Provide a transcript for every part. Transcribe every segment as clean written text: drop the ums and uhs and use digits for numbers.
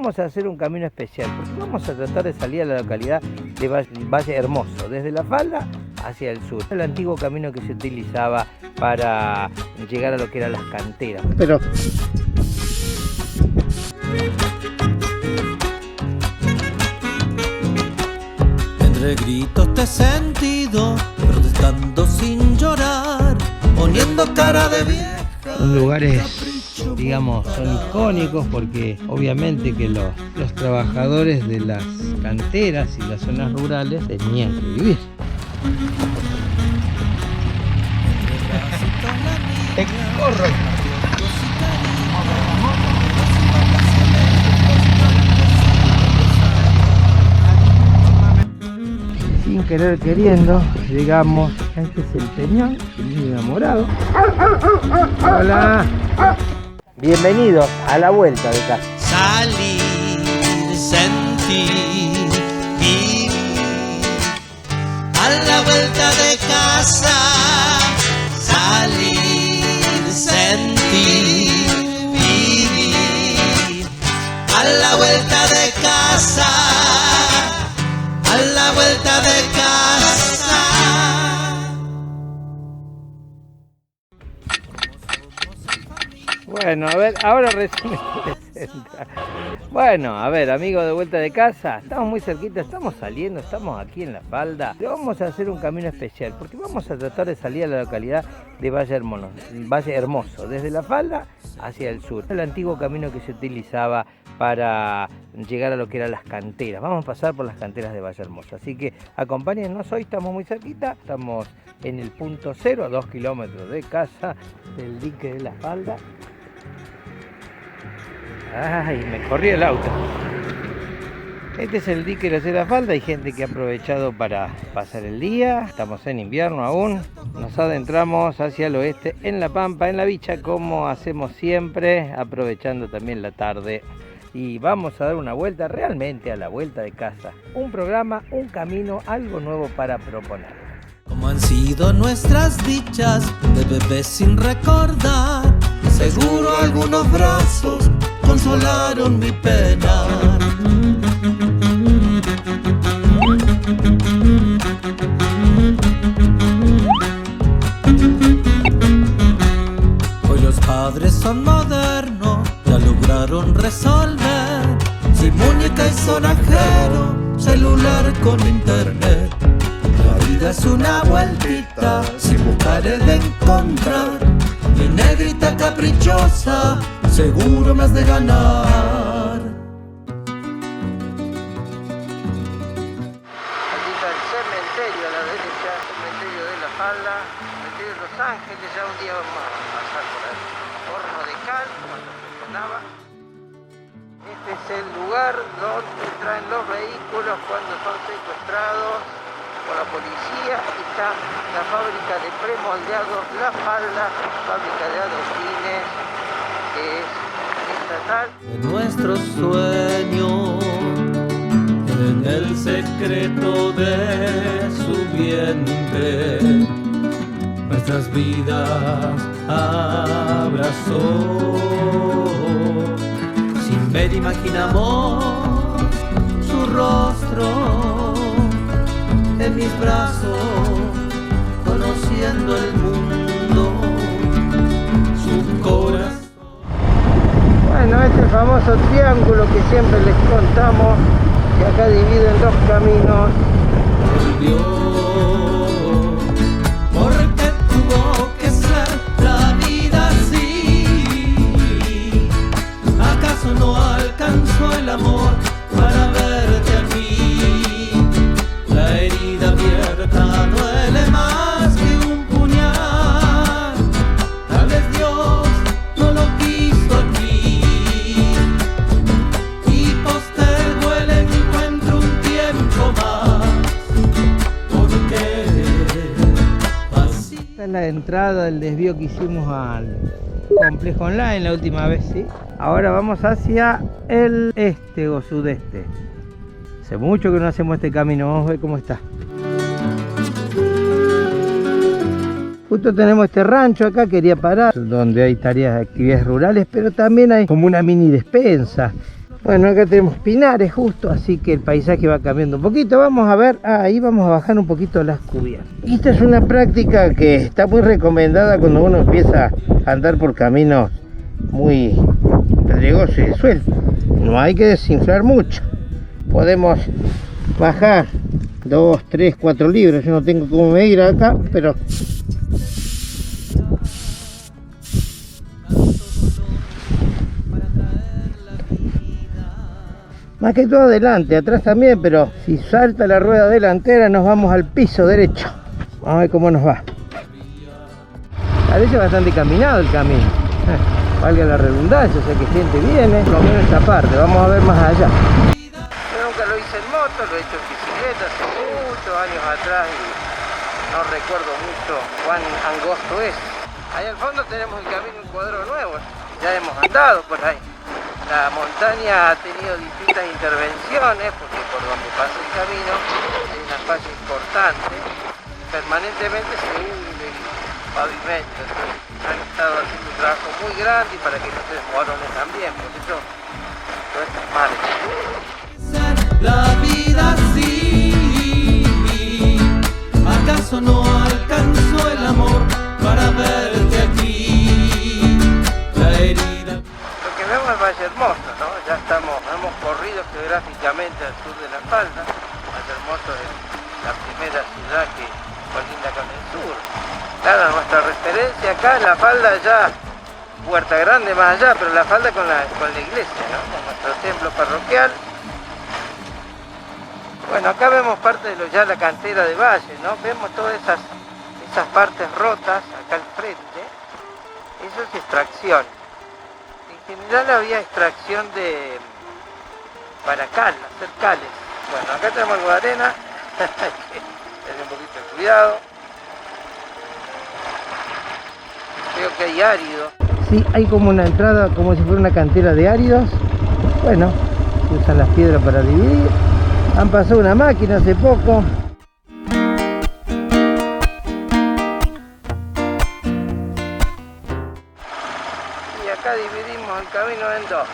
vamos a hacer un camino especial, porque vamos a tratar de salir a la localidad de Valle Hermoso, desde La Falda hacia el sur. El antiguo camino que se utilizaba para llegar a lo que eran las canteras. Pero entre gritos te he sentido, protestando sin llorar, poniendo cara de vieja. Son lugares, digamos, son icónicos porque obviamente que los trabajadores de las canteras y las zonas rurales tenían que vivir. ¡Te corro! Sin querer queriendo, llegamos. Este es el Peñón, el niño enamorado. Hola. Bienvenidos a la vuelta de casa. Salir, sentir, vivir. A la vuelta de casa. Salir, sentir, vivir. A la vuelta de casa. A la vuelta de casa. Bueno, a ver, ahora recién me presenta. Bueno, a ver, amigos de vuelta de casa, estamos muy cerquita, estamos saliendo, estamos aquí en La Falda. Vamos a hacer un camino especial, porque vamos a tratar de salir a la localidad de Valle Hermoso, desde La Falda hacia el sur. El antiguo camino que se utilizaba para llegar a lo que eran las canteras. Vamos a pasar por las canteras de Valle Hermoso, así que acompáñennos, hoy estamos muy cerquita, estamos en el punto cero, a 2 kilómetros de casa, del dique de La Falda. Ay, me corrí el auto. Este es el dique de La Falda, hay gente que ha aprovechado para pasar el día, estamos en invierno aún, nos adentramos hacia el oeste en La Pampa, en La Bicha, como hacemos siempre, aprovechando también la tarde. Y vamos a dar una vuelta realmente a la vuelta de casa. Un programa, un camino, algo nuevo para proponer. Como han sido nuestras dichas de bebés sin recordar, seguro algunos brazos consolaron mi pena. Hoy los padres son modernos, ya lograron resolver. Sin muñeca y sonajero, celular con internet. La vida es una vueltita, sin buscar he de encontrar. Mi negrita caprichosa, seguro me has de ganar. Aquí está el cementerio a la derecha, cementerio de La Falda, cementerio de Los Ángeles, ya un día vamos a pasar por ahí. Horno de cal, cuando funcionaba. Este es el lugar donde traen los vehículos cuando son secuestrados por la policía. Está la fábrica de premoldeados La Falda, fábrica de adoquines, que es estatal. En nuestro sueño, en el secreto de su vientre, nuestras vidas abrazó. Sin ver imaginamos su rostro en mis brazos, conociendo el mundo, su corazón. Bueno, este famoso triángulo que siempre les contamos, que acá divide en 2 caminos. Volvió, porque tuvo que ser la vida así. ¿Acaso no alcanzó el amor para verte aquí? La herida abierta duele más que un puñal. Tal vez Dios no lo quiso aquí y postergó el encuentro un tiempo más. Porque así. Esta es la entrada del desvío que hicimos al complejo online la última vez, ¿sí? Ahora vamos hacia el este o sudeste. Hace mucho que no hacemos este camino, vamos a ver cómo está. Justo tenemos este rancho acá, quería parar, donde hay tareas de actividades rurales, pero también hay como una mini despensa. Bueno, acá tenemos pinares justo, así que el paisaje va cambiando un poquito. Vamos a ver, ahí vamos a bajar un poquito las cubiertas. Esta es una práctica que está muy recomendada cuando uno empieza a andar por caminos muy pedregosos y sueltos. No hay que desinflar mucho. Podemos bajar 2, 3, 4 libras. Yo no tengo cómo medir acá, pero más que todo adelante, atrás también, pero si salta la rueda delantera nos vamos al piso derecho. Vamos a ver cómo nos va. Parece bastante caminado el camino, valga la redundancia, o sea que gente viene, por lo menos esta parte. Vamos a ver más allá. Yo nunca lo hice en moto, lo he hecho en bicicleta hace muchos años atrás y no recuerdo mucho cuán angosto es. Ahí al fondo tenemos el camino en Cuadro Nuevo, ya hemos andado por ahí. La montaña ha tenido distintas intervenciones porque por donde pasa el camino hay una falla importante, permanentemente se hunde el pavimento, entonces han estado haciendo un trabajo muy grande y para que no se desmorone también, por eso todo esto es malo. La vida sí, ¿acaso no alcanzó el amor para verte aquí? La herida. Lo que vemos es Valle Hermoso, ¿no? Ya hemos corrido geográficamente al sur de la falda. Valle Hermoso es la primera ciudad que colinda con el sur. Claro, nuestra referencia acá es la falda allá, Puerta Grande más allá, pero la falda con la iglesia, ¿no? Con nuestro templo parroquial. Bueno, acá vemos parte de ya la cantera de Valle, ¿no? Vemos todas esas partes rotas acá al frente. Eso es extracción. En general había extracción para cal, hacer cales. Bueno, acá tenemos algo de arena, hay que tener un poquito de cuidado. Creo que hay árido. Sí, hay como una entrada, como si fuera una cantera de áridos. Bueno, se usan las piedras para dividir. Han pasado una máquina hace poco. Y acá dividimos el camino en dos.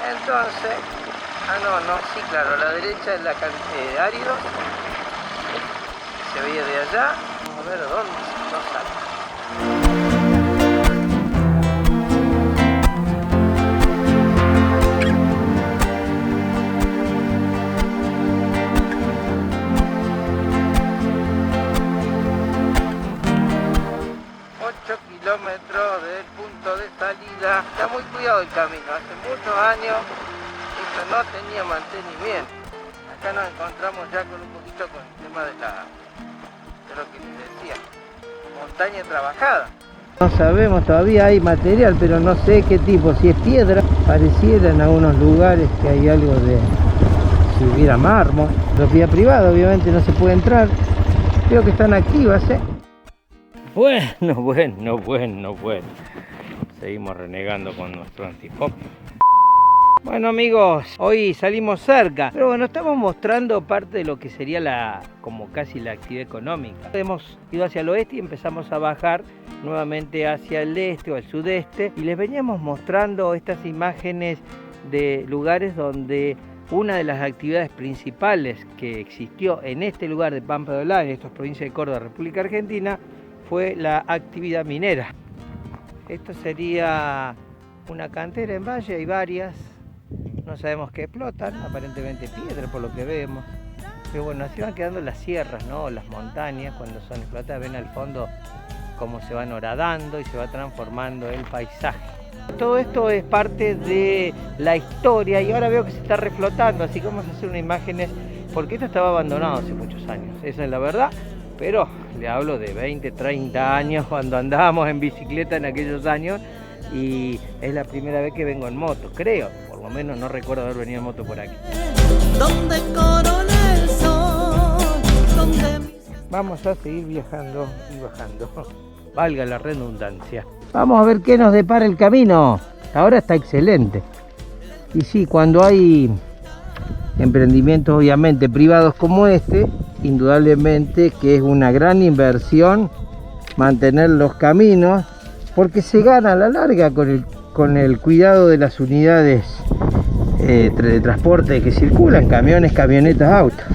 Entonces, sí, claro, a la derecha es la cantera de áridos. Se veía de allá. Vamos a ver dónde no sale. 8 kilómetros del punto de salida. Está muy cuidado el camino. Hace muchos años esto no tenía mantenimiento. Acá nos encontramos ya con un poquito con el tema de lo que les decía, montaña trabajada. No sabemos, todavía hay material, pero no sé qué tipo, si es piedra. Pareciera en algunos lugares que hay algo de, si hubiera mármol. Propiedad privada, obviamente no se puede entrar. Creo que están activas, ¿eh? Bueno. Seguimos renegando con nuestro antipop. Bueno amigos, hoy salimos cerca, pero bueno, estamos mostrando parte de lo que sería como casi la actividad económica. Hemos ido hacia el oeste y empezamos a bajar nuevamente hacia el este o el sudeste y les veníamos mostrando estas imágenes de lugares donde una de las actividades principales que existió en este lugar de Pampa de Olaya, en esta provincia de Córdoba, República Argentina, fue la actividad minera. Esto sería una cantera en Valle, hay varias. No sabemos qué explotan, aparentemente piedra por lo que vemos. Pero bueno, así van quedando las sierras, ¿no? Las montañas cuando son explotadas. Ven al fondo cómo se van horadando y se va transformando el paisaje. Todo esto es parte de la historia y ahora veo que se está reflotando, así que vamos a hacer unas imágenes, porque esto estaba abandonado hace muchos años, esa es la verdad. Pero le hablo de 20, 30 años cuando andábamos en bicicleta en aquellos años y es la primera vez que vengo en moto, creo. Por lo menos no recuerdo haber venido en moto por aquí. Vamos a seguir viajando y bajando, valga la redundancia. Vamos a ver qué nos depara el camino. Ahora está excelente. Y sí, cuando hay emprendimientos obviamente privados como este, indudablemente que es una gran inversión mantener los caminos, porque se gana a la larga con el cuidado de las unidades de transporte que circulan, camiones, camionetas, autos.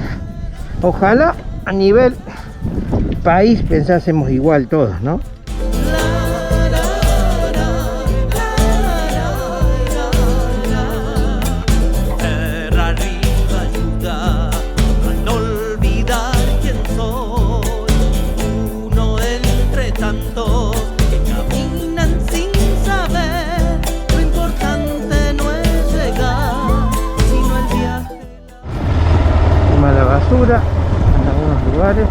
Ojalá a nivel país pensásemos igual todos, ¿no? En algunos lugares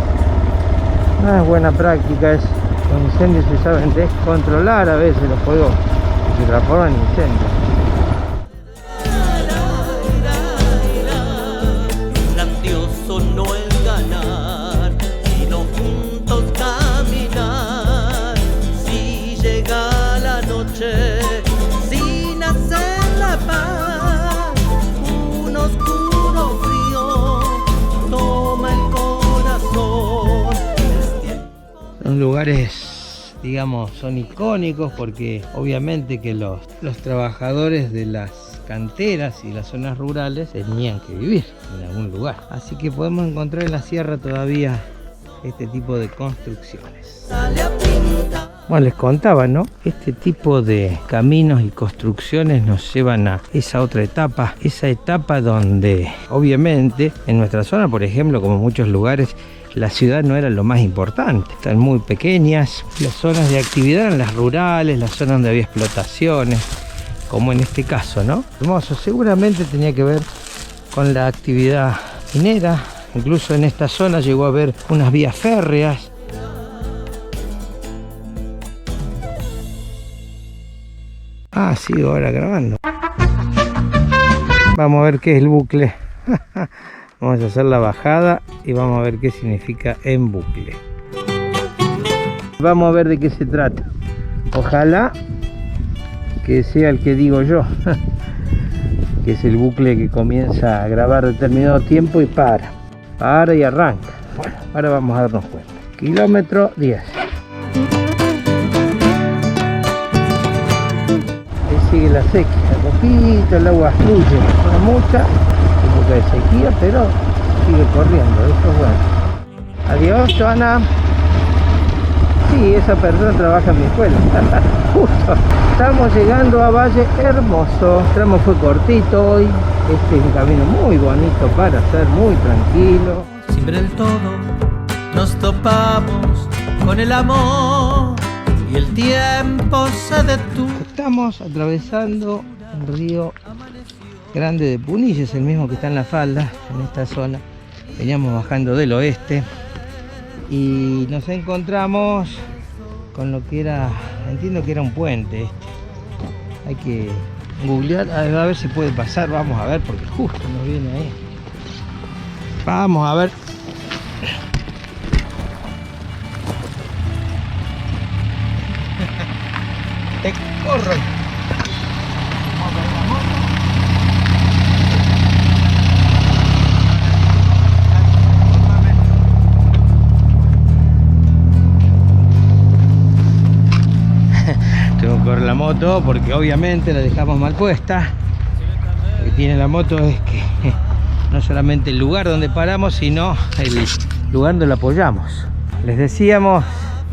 no es buena práctica. Los incendios se saben descontrolar, a veces los fuegos se transforman en incendios. Grandioso no es ganar, sino juntos caminar. Si llega la noche sin hacer la paz, un oscuro frío toma el corazón. Son lugares, digamos, son icónicos porque obviamente que los trabajadores de las canteras y las zonas rurales tenían que vivir en algún lugar. Así que podemos encontrar en la sierra todavía este tipo de construcciones. Bueno, les contaba, ¿no? Este tipo de caminos y construcciones nos llevan a esa otra etapa, esa etapa donde obviamente en nuestra zona, por ejemplo, como en muchos lugares, la ciudad no era lo más importante. Están muy pequeñas, las zonas de actividad eran las rurales, las zonas donde había explotaciones, como en este caso, ¿no? Hermoso, seguramente tenía que ver con la actividad minera. Incluso en esta zona llegó a haber unas vías férreas. Ah, sigo ahora grabando. Vamos a ver qué es el bucle. Vamos a hacer la bajada y vamos a ver qué significa en bucle. Vamos a ver de qué se trata. Ojalá que sea el que digo yo, que es el bucle que comienza a grabar determinado tiempo y para y arranca. Bueno, ahora vamos a darnos cuenta. Kilómetro 10. Ahí sigue la sequía, un poquito, el agua fluye, no mucha, época de sequía, pero sigue corriendo, eso es bueno. Adiós, Joana. Sí, esa persona trabaja en mi escuela. Justo. Estamos llegando a Valle Hermoso. El tramo fue cortito hoy. Este es un camino muy bonito para hacer, muy tranquilo. Sin ver el todo, nos topamos con el amor y el tiempo se detuvo. Estamos atravesando el río Grande de Punilles, el mismo que está en la falda, en esta zona. Veníamos bajando del oeste y nos encontramos con lo que era, entiendo que era un puente este. Hay que googlear, a ver si puede pasar, vamos a ver, porque justo nos viene ahí. Vamos a ver. Te corro. Tengo que correr la moto porque obviamente la dejamos mal puesta. Lo que tiene la moto es que no solamente el lugar donde paramos, sino el lugar donde la apoyamos. Les decíamos,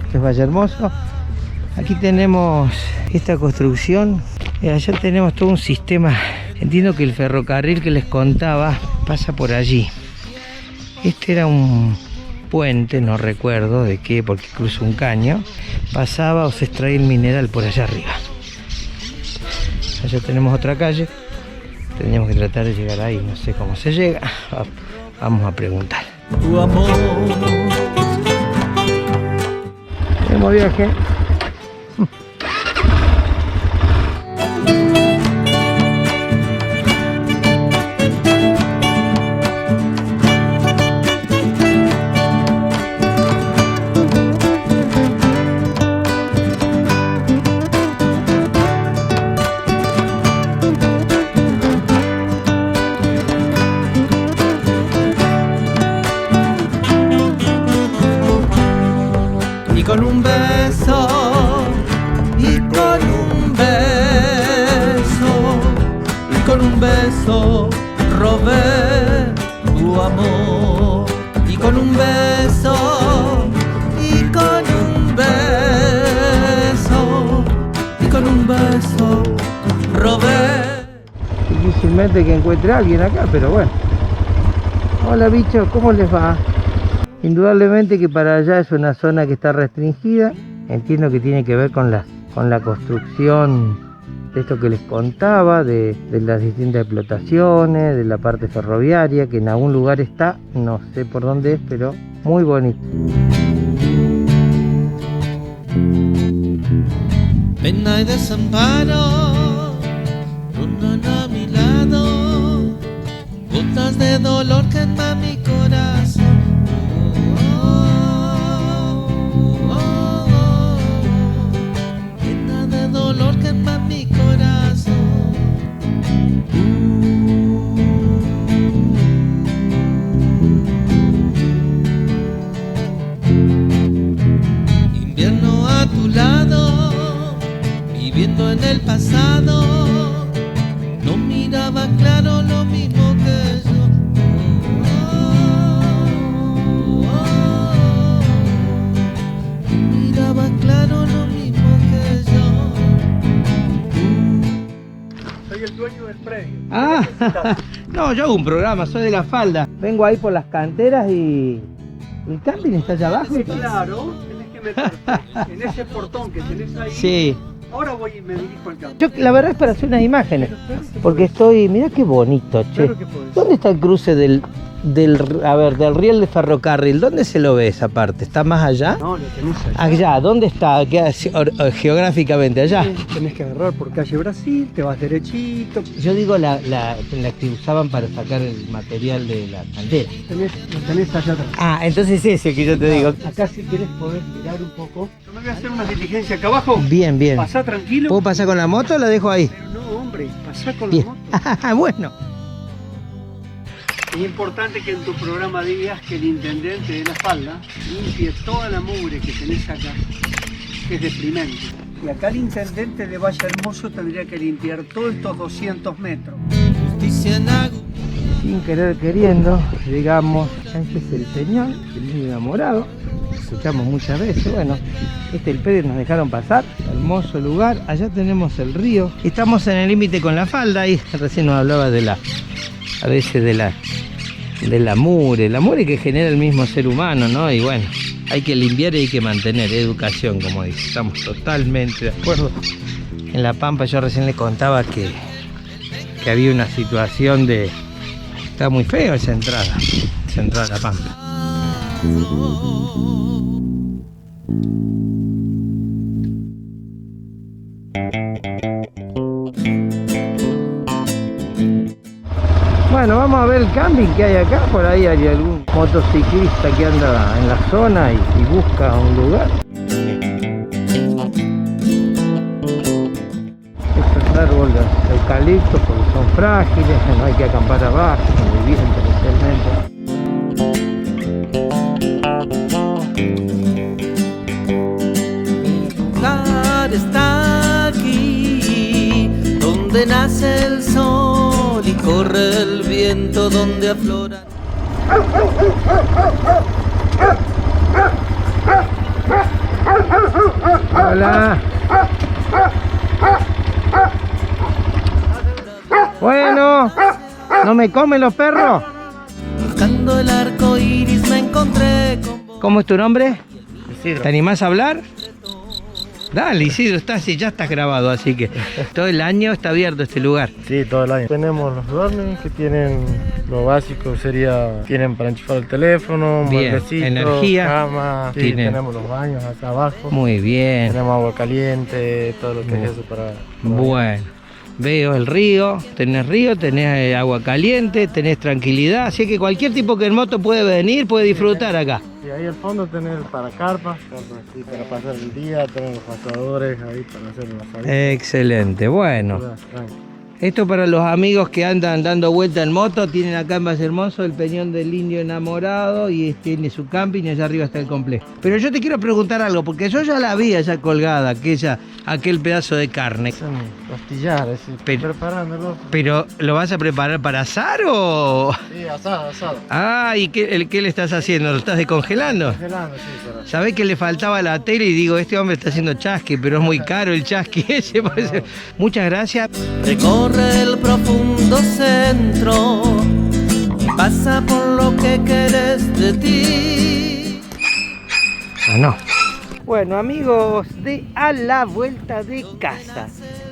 esto es Valle Hermoso. Aquí tenemos esta construcción. Allá tenemos todo un sistema. Entiendo que el ferrocarril que les contaba pasa por allí. Este era un puente, no recuerdo de qué, porque cruza un caño. Pasaba o se extraía el mineral por allá arriba. Allá tenemos otra calle. Tendríamos que tratar de llegar ahí. No sé cómo se llega. Vamos a preguntar. Tu amor. Tenemos viaje. Y con un beso Difícilmente que encuentre a alguien acá, pero bueno. Hola bichos, ¿cómo les va? Indudablemente que para allá es una zona que está restringida. Entiendo que tiene que ver con la construcción de esto que les contaba, de las distintas explotaciones, de la parte ferroviaria, que en algún lugar está, no sé por dónde es, pero muy bonito. Pena y desamparo rondan a mi lado, gotas de dolor queman mi corazón. Pena de dolor quema mi corazón. Invierno a tu lado, viviendo en el pasado, no miraba claro lo mismo que yo. No miraba claro lo mismo que yo. Soy el dueño del predio. Ah, no, yo hago un programa, soy de La Falda. Vengo ahí por las canteras y el camping está allá abajo. Sí, claro, tenés que meterte en ese portón que tenés ahí. Sí. Ahora voy y me dirijo al campo. Yo, la verdad es para hacer unas imágenes, porque estoy, mirá qué bonito, che. Claro que podés. ¿Dónde está el cruce del riel de ferrocarril? ¿Dónde se lo ve esa parte? ¿Está más allá? No, lo tenés allá. Allá, ¿dónde está? Queda geográficamente allá. Sí, tenés que agarrar por calle Brasil, te vas derechito. Yo digo la que usaban para sacar el material de la caldera. Lo tenés allá atrás. Ah, entonces ese que yo te digo. Acá si querés podés mirar un poco. Yo me voy a hacer una diligencia acá abajo. Bien, bien. Pasá tranquilo. ¿Puedo pasar con la moto o la dejo ahí? Pero no, hombre, pasá con Bien. la moto. Bueno. Es importante que en tu programa digas que el intendente de La Falda limpie toda la mugre que tenés acá, que es deprimente. Y acá el intendente de Valle Hermoso tendría que limpiar todos estos 200 metros. Justicia en agua. Sin querer queriendo, llegamos. Este es el Peñón, el niño enamorado. Escuchamos muchas veces. Bueno, este es el predio, nos dejaron pasar. Hermoso lugar. Allá tenemos el río. Estamos en el límite con La Falda. Y recién nos hablaba a veces de la mugre que genera el mismo ser humano, ¿no? Y bueno, hay que limpiar y hay que mantener educación, como dice. Estamos totalmente de acuerdo. En La Pampa yo recién le contaba que había una situación de... Está muy feo esa entrada a La Pampa. Bueno, vamos a ver el camping que hay acá. Por ahí hay algún motociclista que anda en la zona y busca un lugar. Estos árboles eucaliptos porque son frágiles, no hay que acampar abajo, muy bien especialmente. Lugar está aquí, donde nace el sol y corre el viento, donde aflora. Hola. Bueno, ¿no me comen los perros? Buscando el arco iris me encontré con vos. ¿Cómo es tu nombre? Isidro. ¿Te animás a hablar? Dale, Isidro, ya estás grabado, así que todo el año está abierto este lugar. Sí, todo el año. Tenemos los duermen que tienen lo básico, tienen para enchufar el teléfono, Bien, mueblecitos, energía. cama, sí, Tienen. tenemos los baños acá abajo, Muy bien. tenemos agua caliente, todo lo que es eso para Bueno, veo el río, tenés agua caliente, tenés tranquilidad, así que cualquier tipo que en moto puede venir, puede disfrutar acá. Y ahí al fondo tenés para carpas, sí, para pasar el día, tenemos los pasadores ahí para hacer una salida. Excelente, bueno. Esto para los amigos que andan dando vuelta en moto, tienen acá en Valle Hermoso el Peñón del Indio Enamorado y tiene su camping y allá arriba está el complejo. Pero yo te quiero preguntar algo, porque yo ya la vi allá colgada, aquel pedazo de carne. Son costillares, sí, preparándolo. ¿Pero lo vas a preparar para asar o...? Sí, asado. Ah, ¿y qué le estás haciendo? ¿Lo estás descongelando? Congelando, sí, pero... Sabés que le faltaba la tele y digo, este hombre está haciendo chasqui, pero es muy caro el chasqui ese. Muchas gracias. Recorre recorre el profundo centro y pasa por lo que querés de ti. Ah, no. Bueno, amigos de A la Vuelta de Casa,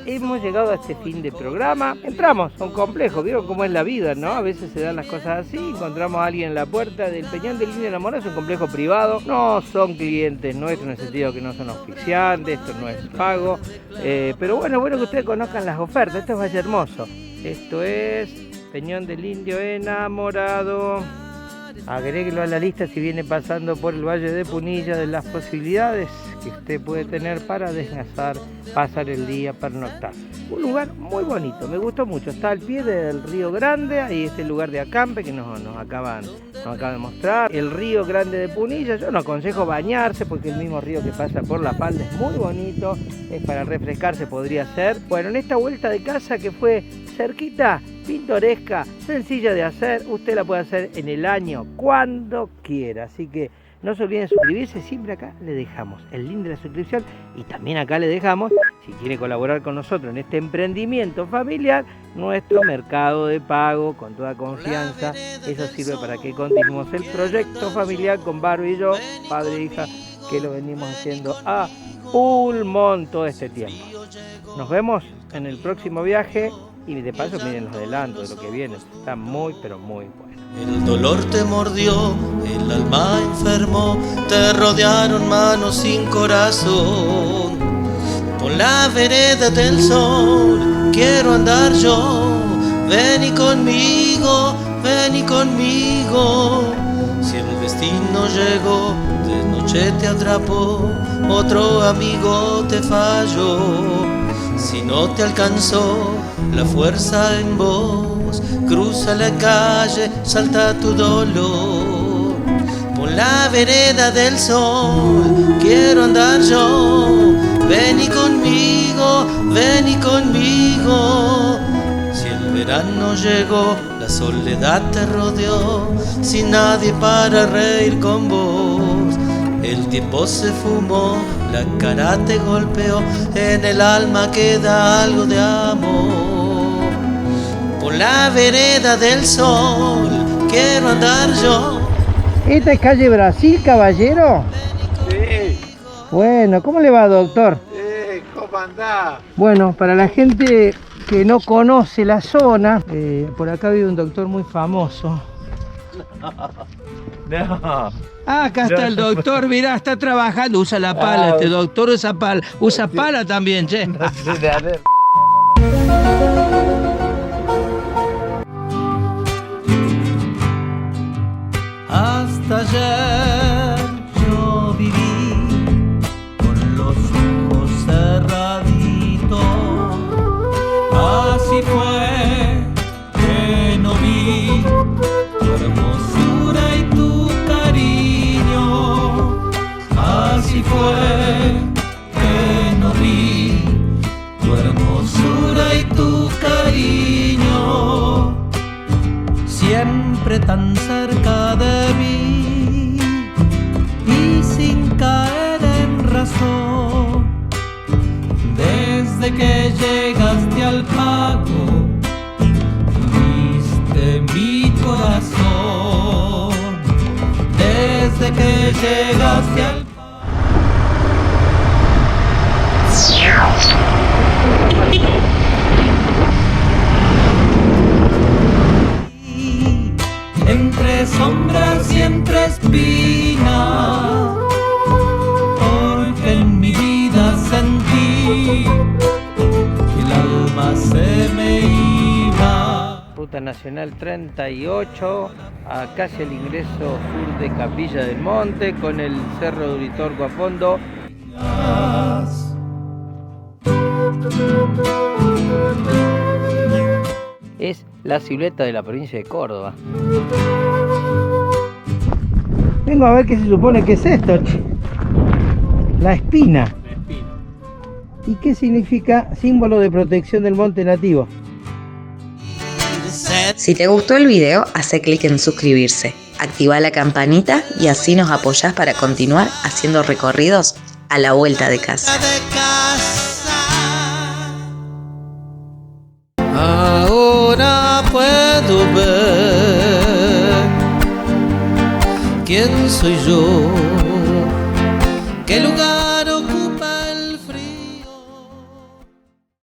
hemos llegado a este fin de programa. Entramos a un complejo, vieron cómo es la vida, ¿no? A veces se dan las cosas así, encontramos a alguien en la puerta del Peñón del Indio Enamorado. Es un complejo privado, no son clientes nuestros en el sentido que no son auspiciantes, esto no es pago, pero bueno que ustedes conozcan las ofertas. Esto es Valle Hermoso, esto es Peñón del Indio Enamorado. Agréguelo a la lista si viene pasando por el Valle de Punilla, de las posibilidades que usted puede tener para descansar, pasar el día, pernoctar. Un lugar muy bonito, me gustó mucho, está al pie del Río Grande, ahí este lugar de acampe que nos acaban de mostrar. El Río Grande de Punilla, yo no aconsejo bañarse porque el mismo río que pasa por la falda es muy bonito, es para refrescarse, podría ser. Bueno, en esta vuelta de casa que fue cerquita, pintoresca, sencilla de hacer, usted la puede hacer en el año, cuando quiera. Así que no se olviden de suscribirse, siempre acá le dejamos el link de la suscripción y también acá le dejamos, si quiere colaborar con nosotros en este emprendimiento familiar, nuestro mercado de pago con toda confianza. Eso sirve para que continuemos el proyecto familiar con Barbie y yo, padre e hija, que lo venimos haciendo a pulmón todo este tiempo. Nos vemos en el próximo viaje. Y de paso miren los adelantos de lo que viene, está muy pero muy bueno. El dolor te mordió, el alma enfermó, te rodearon manos sin corazón. Por la vereda del sol quiero andar yo, ven y conmigo, ven y conmigo. Si el destino llegó, de noche te atrapó, otro amigo te falló. Si no te alcanzó la fuerza en vos, cruza la calle, salta tu dolor. Por la vereda del sol quiero andar yo, ven y conmigo, ven y conmigo. Si el verano llegó, la soledad te rodeó, sin nadie para reír con vos. El tiempo se fumó, la cara te golpeó, en el alma queda algo de amor. Por la vereda del sol quiero andar yo. ¿Esta es calle Brasil, caballero? Sí, Bueno, ¿cómo le va, doctor? ¿cómo andás? Bueno, para la gente que no conoce la zona, por acá vive un doctor muy famoso. No. Ah, acá está el doctor, mirá, está trabajando, usa la pala, este doctor usa pala también, che. Hasta ayer yo viví con los ojos cerraditos. Así fue que no vi tu hermosura y tu cariño. Así fue que no vi tu hermosura y tu cariño. Siempre tan cerca de mí y sin caer en razón. Desde que llegaste al pago, viste mi corazón. Desde que llegaste al entre sombras y entre espinas, porque en mi vida sentí que el alma se me iba. Ruta Nacional 38, a casi el ingreso sur de Capilla del Monte, con el Cerro de Uritorco a fondo. Es la silueta de la provincia de Córdoba. Vengo a ver qué se supone que es esto, che. La espina. ¿Y qué significa? Símbolo de protección del monte nativo. Si te gustó el video, hace clic en suscribirse, activa la campanita y así nos apoyás para continuar haciendo recorridos a la vuelta de casa. puedo ver. ¿Quién soy yo? ¿Qué lugar